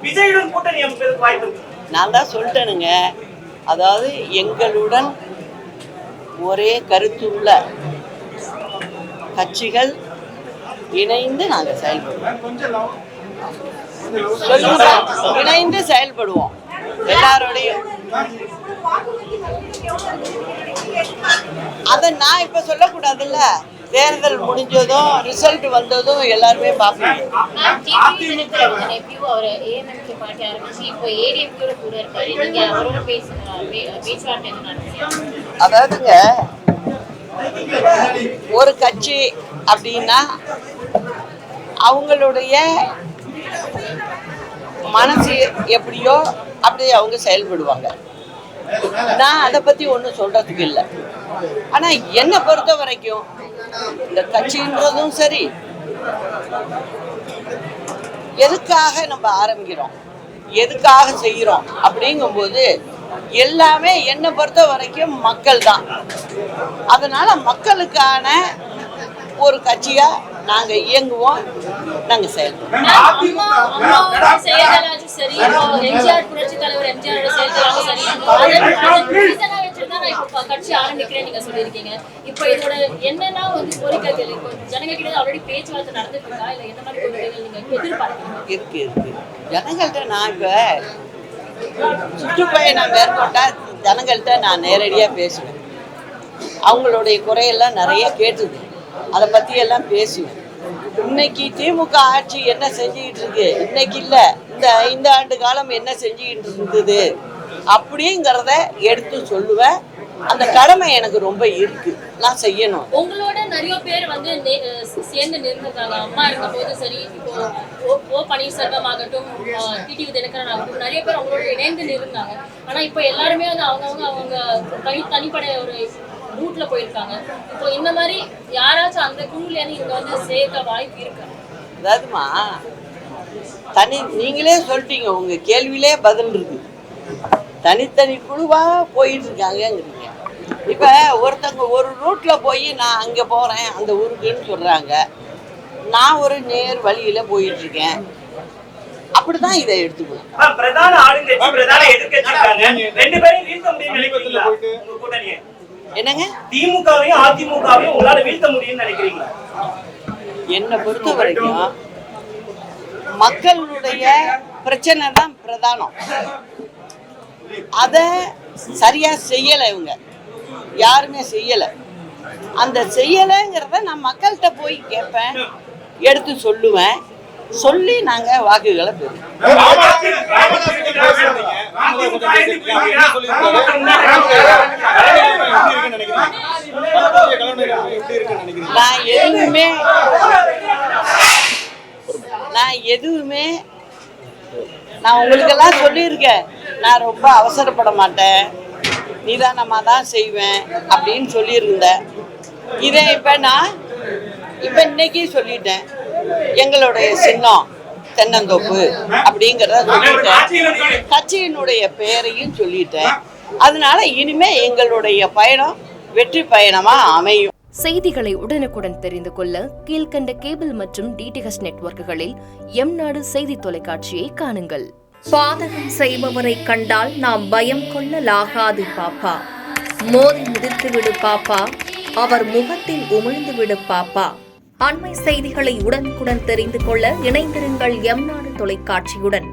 விஜயுடன் கூட்டணி அமைப்பதற்கு வாய்ப்பு இருக்கு. நான் தான் சொல்லிட்டேனுங்க, அதாவது எங்களுடன் ஒரே கருத்துள்ள கட்சிகள் இணைந்து நாங்கள் செயல்படுவோம். இணைந்து செயல்படுவோம் எல்லாரோடையும். அதை நான் இப்ப சொல்லக்கூடாதுல்ல. தேர்தல் முடிஞ்சதும் ரிசல்ட் வந்ததும் எல்லாருமே பார்ப்போம். அதாவதுங்க, ஒரு கட்சி அப்படின்னா அவங்களுடைய மனசு எப்படியோ அப்படி அவங்க செயல்படுவாங்க. நான் அதை பத்தி ஒன்றும் சொல்றதுக்கு இல்லை. ஆனா என்னை பொறுத்த வரைக்கும் இந்த கட்சின்றதும் சரி, எதுக்காக நம்ம ஆரம்பிக்கிறோம், எதுக்காக செய்கிறோம் அப்படிங்கும்போது எல்லாமே என்னை பொறுத்த வரைக்கும் மக்கள் தான். அதனால மக்களுக்கான ஒரு கட்சியா நாங்க இயங்குவோம், நாங்க செயல்படுவோம். கட்சி ஆரம்பிக்கிறேன் நீங்க சொல்லிருக்கீங்க. இப்ப இதோட என்னன்னா கோரிக்கைகள் ஜனங்க கிட்ட ஆல்ரெடி பேச்சுவார்த்தை நடந்துட்டு இருக்கா, இல்ல என்ன மாதிரி கோரிக்கைகள் நீங்க எதிர்பார்க்கறீங்க? இருக்கு ஜனங்கள்ட்ட நான் இப்ப சுற்றுப்பயணம் மேற்கொண்டா ஜனங்கள்ட்ட நான் நேரடியா பேசுவேன். அவங்களுடைய குறையெல்லாம் நிறைய கேட்டுது, அதை பத்தி எல்லாம் பேசுவேன். இன்னைக்கு திமுக ஆட்சி என்ன செஞ்சுக்கிட்டு இருக்கு, இன்னைக்கு இல்ல இந்த 5 ஆண்டு காலம் என்ன செஞ்சுக்கிட்டு இருந்தது அப்படிங்கிறத எடுத்து சொல்லுவேன். அந்த கடமை எனக்கு ரொம்ப இருக்கு, நான் செய்யணும். உங்களோட நிறைய பேர் சேர்ந்து நின்றுருக்காங்க. அம்மா இருக்கும் போது சரி, இப்போ பன்னீர்செல்வம் ஆகட்டும், டிடிவி தினகரன் ஆகட்டும், நிறைய பேர் அவங்களோட இணைந்து நின்றுருந்தாங்க. ஆனா இப்போ எல்லாருமே அவங்க தனிப்படை ஒரு ரூட்ல போயிருக்காங்க. இப்போ இந்த மாதிரி யாராச்சும் அந்த குழுல இங்க சேர்க்க வாய்ப்பு இருக்கு? அதாவதுமா, நீங்களே சொல்லிட்டீங்க, உங்க கேள்வியிலே பதில் இருக்கு. தனித்தனி குழுவா போயிட்டு இருக்காங்கிறீங்க. இப்ப ஒருத்தவங்க ஒரு ரூட்ல போய் நான் அங்க போறேன் அந்த ஊருக்குன்னு சொல்றாங்க, நான் ஒரு நேர் வழியில போயிட்டு இருக்கேன். அப்படிதான் இதை எடுத்துக்கணும். பிரதான ஆளுங்கட்சி பிரதான எதிர்க்கட்சி ரெண்டு பேரும் வீழ்த்த முடியும் நினைக்கிறீங்களா? உங்க கூட்டணியை என்னங்க, திமுகவையும் அதிமுகவையும் உங்களால வீழ்த்த முடியும்னு நினைக்கிறீங்களா? என்னை பொறுத்த வரைக்கும் மக்களுடைய பிரச்சனை தான் பிரதானம். அத சரியா செய்யல, இவங்க யாருமே செய்யல. அந்த செய்யலைங்கிறத நான் மக்கள்கிட்ட போய் கேட்பேன், எடுத்து சொல்லுவேன், சொல்லி நாங்க வாக்குகளை பெறுவோம். நான் உங்களுக்கெல்லாம் சொல்லியிருக்கேன், நான் ரொம்ப அவசரப்பட மாட்டேன், நிதானமாக தான் செய்வேன் அப்படின்னு சொல்லியிருந்தேன். இதை இப்போ இன்னைக்கு சொல்லிட்டேன். எங்களுடைய சின்னம் தென்னந்தோப்பு அப்படிங்கிறத சொல்லிட்டேன், கட்சியினுடைய பெயரையும் சொல்லிட்டேன். அதனால இனிமே எங்களுடைய பயணம் வெற்றி பயணமா அமையும். செய்திகளை உடனுக்குடன் தெரிந்து கொள்ள கீழ்கண்ட கேபிள் மற்றும் டிடிஹெச் நெட்வொர்க்குகளில் எம்நாடு செய்தி தொலைக்காட்சியை காணுங்கள். பாதகம் செய்பவரை கண்டால் நாம் பயம் கொள்ளலாகாது பாப்பா. மோதி மிதித்துவிடு பாப்பா, அவர் முகத்தில் உமிழ்ந்துவிடு பாப்பா. அண்மை செய்திகளை உடனுக்குடன் தெரிந்து கொள்ள இணைந்திருங்கள் எம்நாடு தொலைக்காட்சியுடன்.